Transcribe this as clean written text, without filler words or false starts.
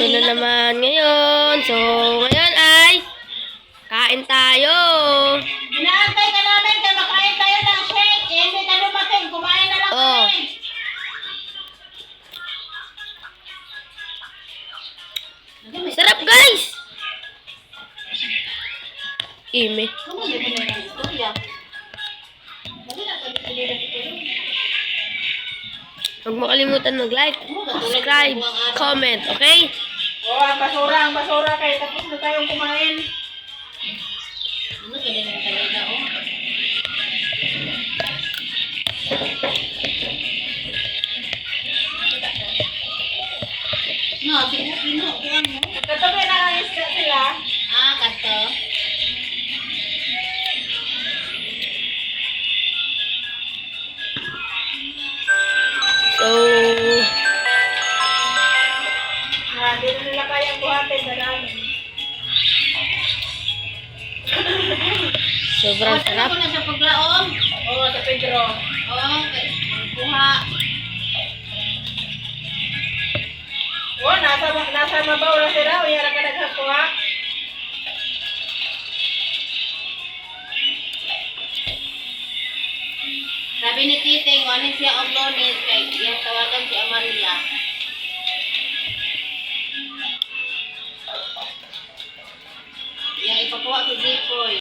Ito na naman ngayon. So, ngayon ay kain tayo. Inaantay ka namin kaya makain tayo ng shake. Eh, hindi ka dumating. Kumain na lang Oh. kami. Sarap, guys! Ime. Huwag mo kalimutan mag-like, subscribe, comment, okay? Oh, ang basura kaya tapos na tayong kumain. Katabi na ang isda sila. Kato. So, Hindi na nila kayang buhatin sa namin. sobrang sarap. Ako na sa paglaom. Oo, sa Pedro. Oo, kuha. Oh, nasa mabaw na sila. Uyara ka naghakuha. Sabi ni Titing, wala siya ang lonis kay yung tawagan si Amaria. Yang ipakuha si Zipoy.